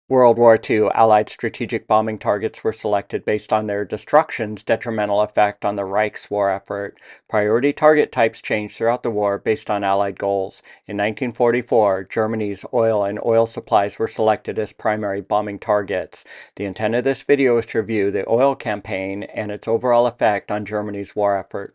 World War II Allied strategic bombing targets were selected based on their destruction's detrimental effect on the Reich's war effort. Priority target types changed throughout the war based on Allied goals. In 1944, Germany's oil and oil supplies were selected as primary bombing targets. The intent of this video is to review the oil campaign and its overall effect on Germany's war effort.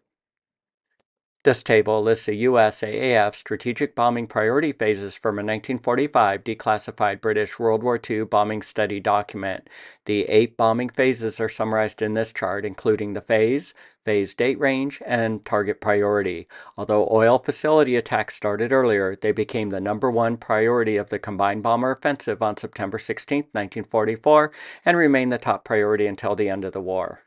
This table lists the USAAF strategic bombing priority phases from a 1945 declassified British World War II bombing study document. The 8 bombing phases are summarized in this chart, including the phase date range, and target priority. Although oil facility attacks started earlier, they became the #1 priority of the combined bomber offensive on September 16, 1944, and remained the top priority until the end of the war.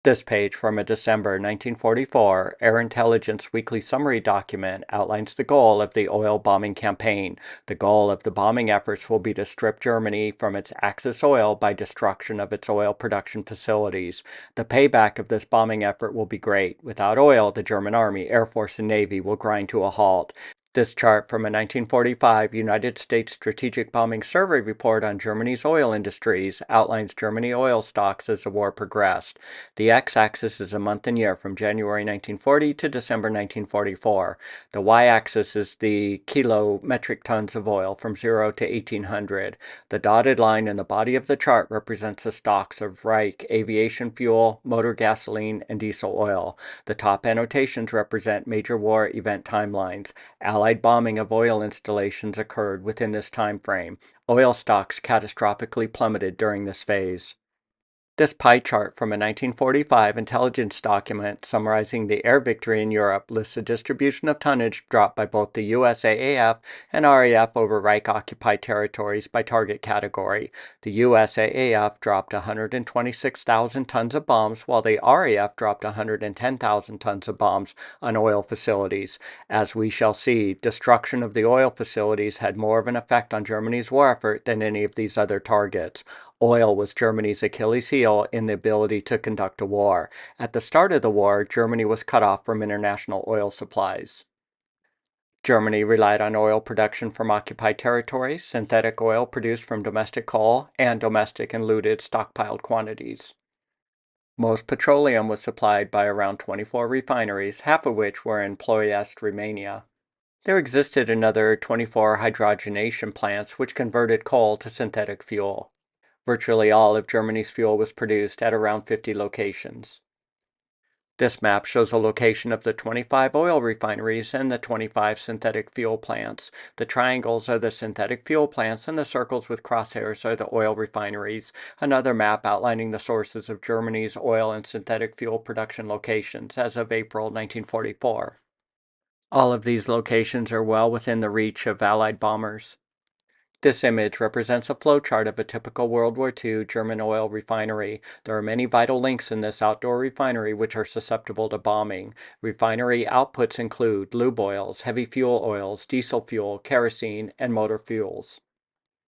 This page from a December 1944 Air Intelligence Weekly Summary document outlines the goal of the oil bombing campaign. The goal of the bombing efforts will be to strip Germany from its Axis oil by destruction of its oil production facilities. The payback of this bombing effort will be great. Without oil, the German Army, Air Force, and Navy will grind to a halt. This chart from a 1945 United States Strategic Bombing Survey report on Germany's oil industries outlines Germany oil stocks as the war progressed. The x-axis is a month and year from January 1940 to December 1944. The y-axis is the kilo metric tons of oil from 0 to 1800. The dotted line in the body of the chart represents the stocks of Reich aviation fuel, motor gasoline, and diesel oil. The top annotations represent major war event timelines. Allied bombing of oil installations occurred within this time frame. Oil stocks catastrophically plummeted during this phase. This pie chart from a 1945 intelligence document summarizing the air victory in Europe lists the distribution of tonnage dropped by both the USAAF and RAF over Reich-occupied territories by target category. The USAAF dropped 126,000 tons of bombs, while the RAF dropped 110,000 tons of bombs on oil facilities. As we shall see, destruction of the oil facilities had more of an effect on Germany's war effort than any of these other targets. Oil was Germany's Achilles heel in the ability to conduct a war. At the start of the war, Germany was cut off from international oil supplies. Germany relied on oil production from occupied territories, synthetic oil produced from domestic coal, and domestic and looted stockpiled quantities. Most petroleum was supplied by around 24 refineries, half of which were in Ploiest, Romania. There existed another 24 hydrogenation plants which converted coal to synthetic fuel. Virtually all of Germany's fuel was produced at around 50 locations. This map shows a location of the 25 oil refineries and the 25 synthetic fuel plants. The triangles are the synthetic fuel plants and the circles with crosshairs are the oil refineries. Another map outlining the sources of Germany's oil and synthetic fuel production locations as of April 1944. All of these locations are well within the reach of Allied bombers. This image represents a flowchart of a typical World War II German oil refinery. There are many vital links in this outdoor refinery which are susceptible to bombing. Refinery outputs include lube oils, heavy fuel oils, diesel fuel, kerosene, and motor fuels.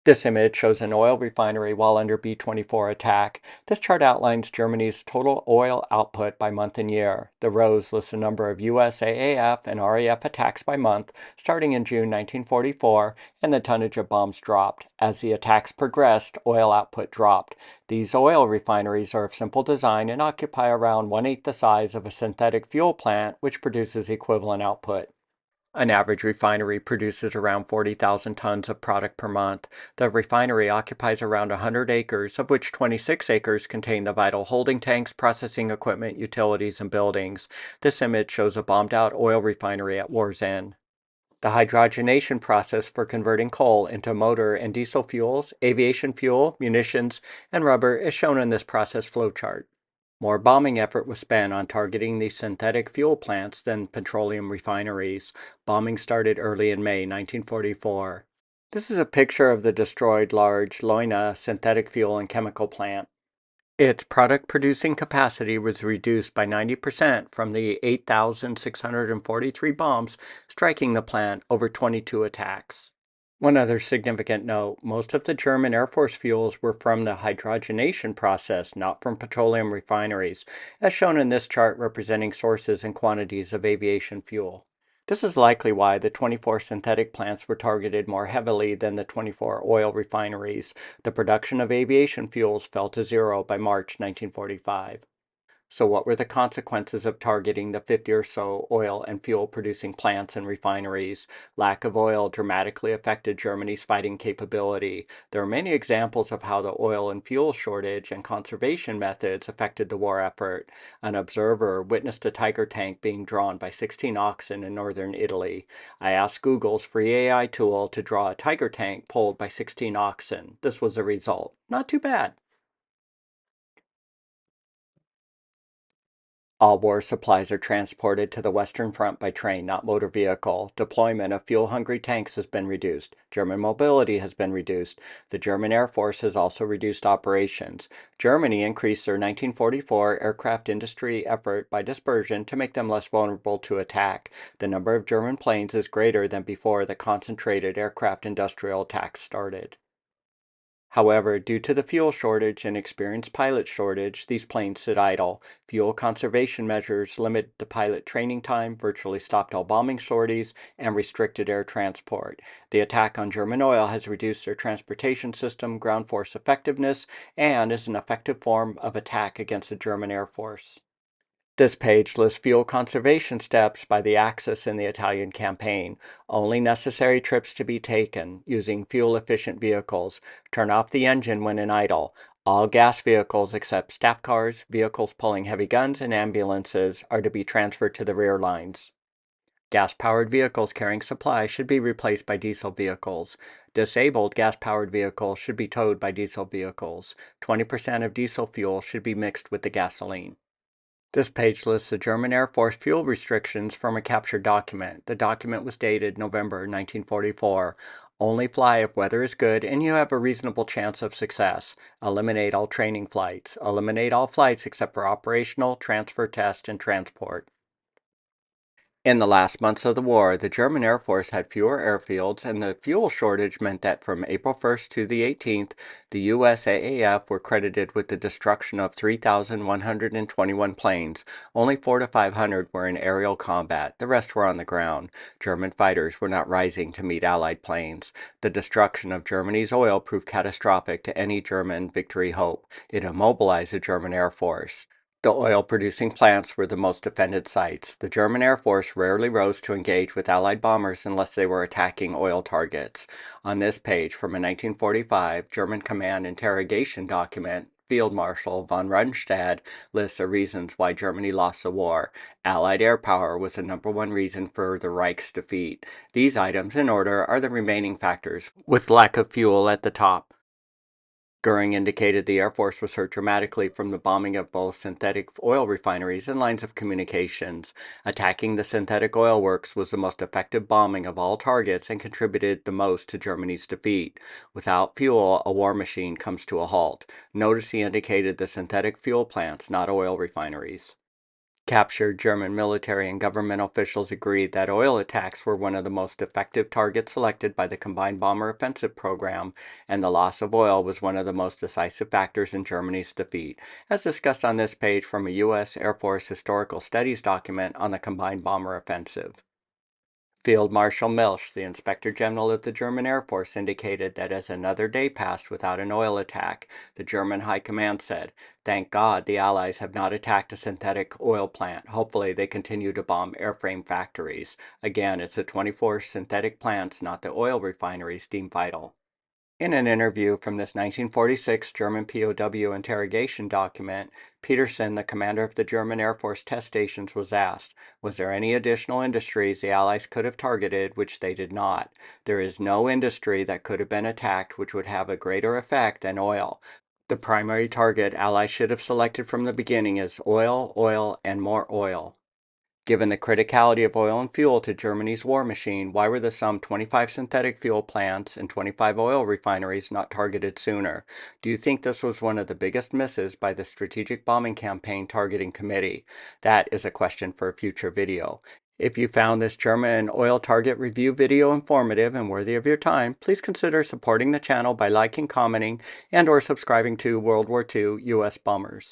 This image shows an oil refinery while under B-24 attack. This chart outlines Germany's total oil output by month and year. The rows list the number of USAAF and RAF attacks by month, starting in June 1944, and the tonnage of bombs dropped. As the attacks progressed, oil output dropped. These oil refineries are of simple design and occupy around 1/8 the size of a synthetic fuel plant, which produces equivalent output. An average refinery produces around 40,000 tons of product per month. The refinery occupies around 100 acres, of which 26 acres contain the vital holding tanks, processing equipment, utilities, and buildings. This image shows a bombed-out oil refinery at war's end. The hydrogenation process for converting coal into motor and diesel fuels, aviation fuel, munitions, and rubber is shown in this process flowchart. More bombing effort was spent on targeting these synthetic fuel plants than petroleum refineries. Bombing started early in May 1944. This is a picture of the destroyed large Leuna synthetic fuel and chemical plant. Its product-producing capacity was reduced by 90% from the 8,643 bombs striking the plant over 22 attacks. One other significant note, most of the German Air Force fuels were from the hydrogenation process, not from petroleum refineries, as shown in this chart representing sources and quantities of aviation fuel. This is likely why the 24 synthetic plants were targeted more heavily than the 24 oil refineries. The production of aviation fuels fell to zero by March 1945. So, what were the consequences of targeting the 50 or so oil and fuel producing plants and refineries? Lack of oil dramatically affected Germany's fighting capability. There are many examples of how the oil and fuel shortage and conservation methods affected the war effort. An observer witnessed a tiger tank being drawn by 16 oxen in northern Italy. I asked Google's free AI tool to draw a tiger tank pulled by 16 oxen. This was the result. Not too bad. All war supplies are transported to the Western Front by train, not motor vehicle. Deployment of fuel-hungry tanks has been reduced. German mobility has been reduced. The German Air Force has also reduced operations. Germany increased their 1944 aircraft industry effort by dispersion to make them less vulnerable to attack. The number of German planes is greater than before the concentrated aircraft industrial attacks started. However, due to the fuel shortage and experienced pilot shortage, these planes sit idle. Fuel conservation measures limit the pilot training time, virtually stopped all bombing sorties, and restricted air transport. The attack on German oil has reduced their transportation system, ground force effectiveness, and is an effective form of attack against the German Air Force. This page lists fuel conservation steps by the Axis in the Italian campaign. Only necessary trips to be taken using fuel-efficient vehicles. Turn off the engine when in idle. All gas vehicles except staff cars, vehicles pulling heavy guns, and ambulances are to be transferred to the rear lines. Gas-powered vehicles carrying supplies should be replaced by diesel vehicles. Disabled gas-powered vehicles should be towed by diesel vehicles. 20% of diesel fuel should be mixed with the gasoline. This page lists the German Air Force fuel restrictions from a captured document. The document was dated November 1944. Only fly if weather is good and you have a reasonable chance of success. Eliminate all training flights. Eliminate all flights except for operational, transfer, test, and transport. In the last months of the war, the German Air Force had fewer airfields, and the fuel shortage meant that from April 1st to the 18th, the USAAF were credited with the destruction of 3,121 planes. Only 400 to 500 were in aerial combat. The rest were on the ground. German fighters were not rising to meet Allied planes. The destruction of Germany's oil proved catastrophic to any German victory hope. It immobilized the German Air Force. The oil-producing plants were the most defended sites. The German Air Force rarely rose to engage with Allied bombers unless they were attacking oil targets. On this page, from a 1945 German command interrogation document, Field Marshal von Rundstedt lists the reasons why Germany lost the war. Allied air power was the number one reason for the Reich's defeat. These items, in order, are the remaining factors, with lack of fuel at the top. Goering indicated the Air Force was hurt dramatically from the bombing of both synthetic oil refineries and lines of communications. Attacking the synthetic oil works was the most effective bombing of all targets and contributed the most to Germany's defeat. Without fuel, a war machine comes to a halt. Notice he indicated the synthetic fuel plants, not oil refineries. Captured German military and government officials agreed that oil attacks were one of the most effective targets selected by the Combined Bomber Offensive program, and the loss of oil was one of the most decisive factors in Germany's defeat, as discussed on this page from a U.S. Air Force Historical Studies document on the Combined Bomber Offensive. Field Marshal Milch, the Inspector General of the German Air Force, indicated that as another day passed without an oil attack, the German High Command said, "Thank God the Allies have not attacked a synthetic oil plant. Hopefully they continue to bomb airframe factories." Again, it's the 24 synthetic plants, not the oil refineries, deemed vital. In an interview from this 1946 German POW interrogation document, Peterson, the commander of the German Air Force test stations, was asked, was there any additional industries the Allies could have targeted which they did not? There is no industry that could have been attacked which would have a greater effect than oil. The primary target Allies should have selected from the beginning is oil, oil, and more oil. Given the criticality of oil and fuel to Germany's war machine, why were the some 25 synthetic fuel plants and 25 oil refineries not targeted sooner? Do you think this was one of the biggest misses by the Strategic Bombing Campaign Targeting Committee? That is a question for a future video. If you found this German oil target review video informative and worthy of your time, please consider supporting the channel by liking, commenting, and or subscribing to World War II U.S. Bombers.